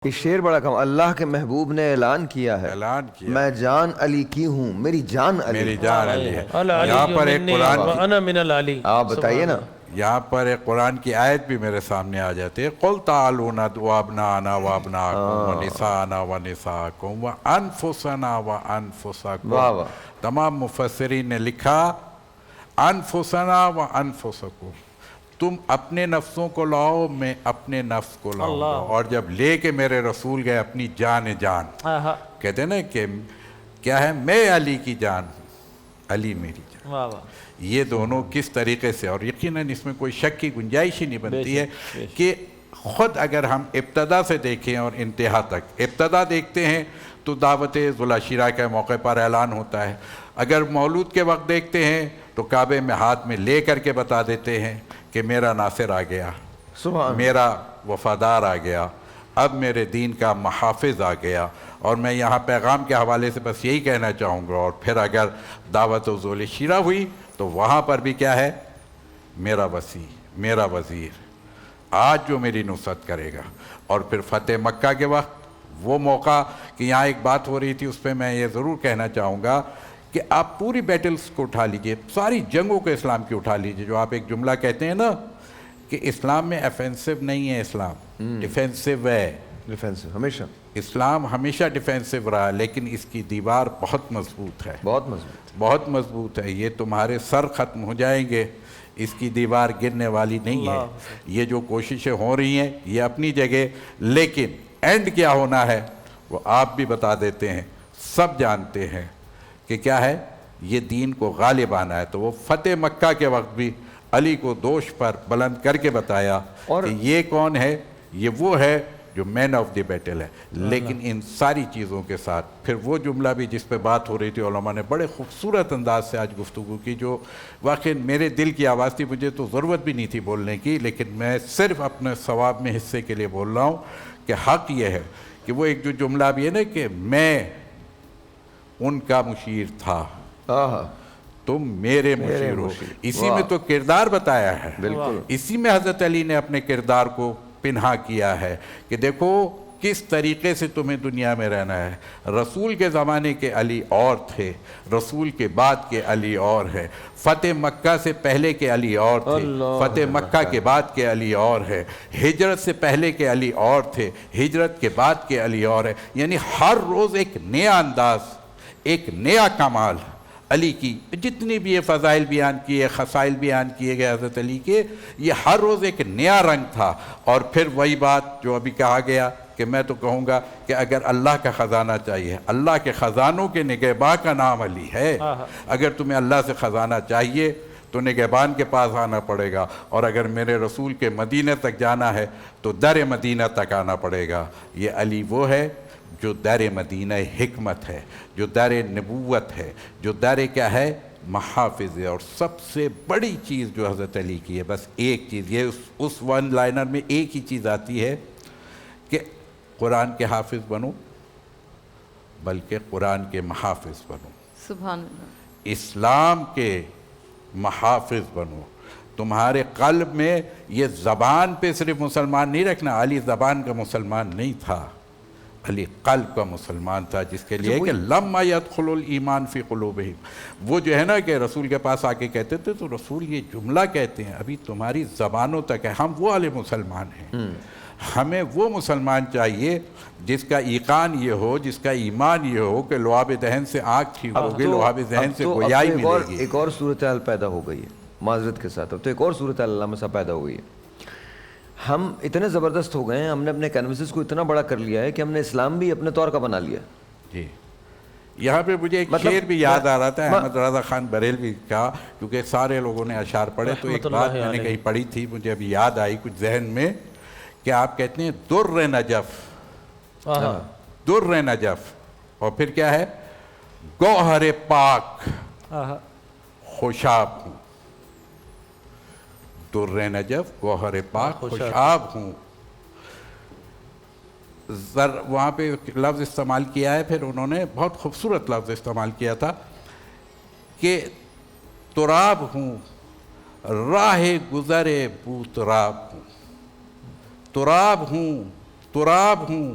یہ شعر بڑا کم، اللہ کے محبوب نے اعلان کیا ہے، میں جان علی کی ہوں، میری جان علی، میری جان علی ہے۔ یہاں پر ایک قرآن کی آپ بتائیے نا، یہاں پر ایک قرآن کی آیت بھی میرے سامنے آ جاتی ہے، قُلْ تَعَالُوا نَدْعُوا أَبْنَاءَنَا وَأَبْنَاءَكُمْ وَنِسَاءَنَا وَنِسَاءَكُمْ وَأَنفُسَنَا وَأَنفُسَكُمْ۔ تمام مفسرین نے لکھا انفسنا وانفسکم، تم اپنے نفسوں کو لاؤ، میں اپنے نفس کو لاؤں گا، اور جب لے کے میرے رسول گئے اپنی جان کہتے ہیں نا کہ کیا ہے، میں علی کی جان ہوں، علی میری جان۔ یہ دونوں کس طریقے سے، اور یقیناً اس میں کوئی شک کی گنجائش ہی نہیں بنتی ہے کہ خود اگر ہم ابتدا سے دیکھیں اور انتہا تک، ابتدا دیکھتے ہیں تو دعوت ذوالعشیرہ کے موقع پر اعلان ہوتا ہے، اگر مولود کے وقت دیکھتے ہیں تو کعبے میں ہاتھ میں لے کر کے بتا دیتے ہیں کہ میرا ناصر آ گیا، میرا وفادار آ گیا، اب میرے دین کا محافظ آ گیا۔ اور میں یہاں پیغام کے حوالے سے بس یہی کہنا چاہوں گا، اور پھر اگر دعوت ذوالعشیرہ ہوئی تو وہاں پر بھی کیا ہے، میرا وسیع، میرا وزیر، آج جو میری نصرت کرے گا۔ اور پھر فتح مکہ کے وقت وہ موقع کہ یہاں ایک بات ہو رہی تھی، اس پہ میں یہ ضرور کہنا چاہوں گا کہ آپ پوری بیٹلز کو اٹھا لیجئے، ساری جنگوں کو اسلام کی اٹھا لیجئے، جو آپ ایک جملہ کہتے ہیں نا کہ اسلام میں ایفینسو نہیں ہے، اسلام ڈیفینسو ہے، ڈیفینسو ہمیشہ، اسلام ہمیشہ ڈیفینسو رہا، لیکن اس کی دیوار بہت مضبوط ہے، بہت مضبوط، بہت مضبوط ہے۔ یہ تمہارے سر ختم ہو جائیں گے، اس کی دیوار گرنے والی نہیں ہے۔ یہ جو کوششیں ہو رہی ہیں یہ اپنی جگہ، لیکن اینڈ کیا ہونا ہے وہ آپ بھی بتا دیتے ہیں، سب جانتے ہیں کہ کیا ہے، یہ دین کو غالب آنا ہے۔ تو وہ فتح مکہ کے وقت بھی علی کو دوش پر بلند کر کے بتایا کہ یہ کون ہے، یہ وہ ہے جو مین آف دی بیٹل ہے۔ لیکن ان ساری چیزوں کے ساتھ پھر وہ جملہ بھی جس پہ بات ہو رہی تھی، علماء نے بڑے خوبصورت انداز سے آج گفتگو کی، جو واقعی میرے دل کی آواز تھی، مجھے تو ضرورت بھی نہیں تھی بولنے کی، لیکن میں صرف اپنے ثواب میں حصے کے لیے بول رہا ہوں کہ حق یہ ہے کہ وہ ایک جو جملہ بھی ہے نا کہ میں ان کا مشیر تھا، تم میرے مشیر ہو، اسی میں تو کردار بتایا ہے، اسی میں حضرت علی نے اپنے کردار کو پنہا کیا ہے کہ دیکھو کس طریقے سے تمہیں دنیا میں رہنا ہے۔ رسول کے زمانے کے علی اور تھے، رسول کے بعد کے علی اور ہے، فتح مکہ سے پہلے کے علی اور تھے، فتح مکہ کے بعد کے علی اور ہے، ہجرت سے پہلے کے علی اور تھے، ہجرت کے بعد کے علی اور ہے۔ یعنی ہر روز ایک نیا انداز، ایک نیا کمال علی کی، جتنی بھی یہ فضائل بیان کیے، خصائل بیان کیے گئے حضرت علی کے، یہ ہر روز ایک نیا رنگ تھا۔ اور پھر وہی بات جو ابھی کہا گیا کہ میں تو کہوں گا کہ اگر اللہ کا خزانہ چاہیے، اللہ کے خزانوں کے نگہباں کا نام علی ہے۔ اگر تمہیں اللہ سے خزانہ چاہیے تو نگہبان کے پاس آنا پڑے گا، اور اگر میرے رسول کے مدینہ تک جانا ہے تو در مدینہ تک آنا پڑے گا۔ یہ علی وہ ہے جو در مدینہ حکمت ہے، جو در نبوت ہے، جو در کیا ہے، محافظ ہے۔ اور سب سے بڑی چیز جو حضرت علی کی ہے، بس ایک چیز، یہ اس ون لائنر میں ایک ہی چیز آتی ہے کہ قرآن کے حافظ بنو، بلکہ قرآن کے محافظ بنو، سبحان اللہ، اسلام کے محافظ بنو۔ تمہارے قلب میں یہ زبان پہ صرف مسلمان نہیں رکھنا، علی زبان کا مسلمان نہیں تھا، علی قلب کا مسلمان تھا، جس کے لیے کہ لما يدخل الایمان فی قلوبہم۔ وہ جو ہے نا کہ رسول کے پاس آ کے کہتے تھے تو رسول یہ جملہ کہتے ہیں ابھی تمہاری زبانوں تک ہے، ہم وہ والے مسلمان ہیں، ہمیں وہ مسلمان چاہیے جس کا ایقان یہ ہو، جس کا ایمان یہ ہو کہ لعاب دہن سے آنکھ ٹھیک ہوگی، لعاب دہن سے گویائی ملے گی۔ ایک اور صورتحال پیدا ہو گئی ہے معذرت کے ساتھ، اب تو ایک اور صورتحال علامہ صاحب پیدا ہو گئی ہے۔ ہم اتنے زبردست ہو گئے ہیں، ہم نے اپنے کینوسز کو اتنا بڑا کر لیا ہے کہ ہم نے اسلام بھی اپنے طور کا بنا لیا۔ جی، یہاں پہ مجھے ایک شعر بھی یاد آ رہا تھا احمد رضا خان بریلوی کا، کیونکہ سارے لوگوں نے اشعار پڑھے، تو ایک بات میں نے کہیں پڑھی تھی، مجھے ابھی یاد آئی کچھ ذہن میں، کہ آپ کہتے ہیں در نجف، در نجف، اور پھر کیا ہے، گوہر پاک خوشاب ہوں، در نجف گوہر پاک خوشاب ہوں۔ وہاں پہ لفظ استعمال کیا ہے، پھر انہوں نے بہت خوبصورت لفظ استعمال کیا تھا کہ تراب ہوں، راہ گزر بو تراب ہوں، تراب ہوں، تراب ہوں،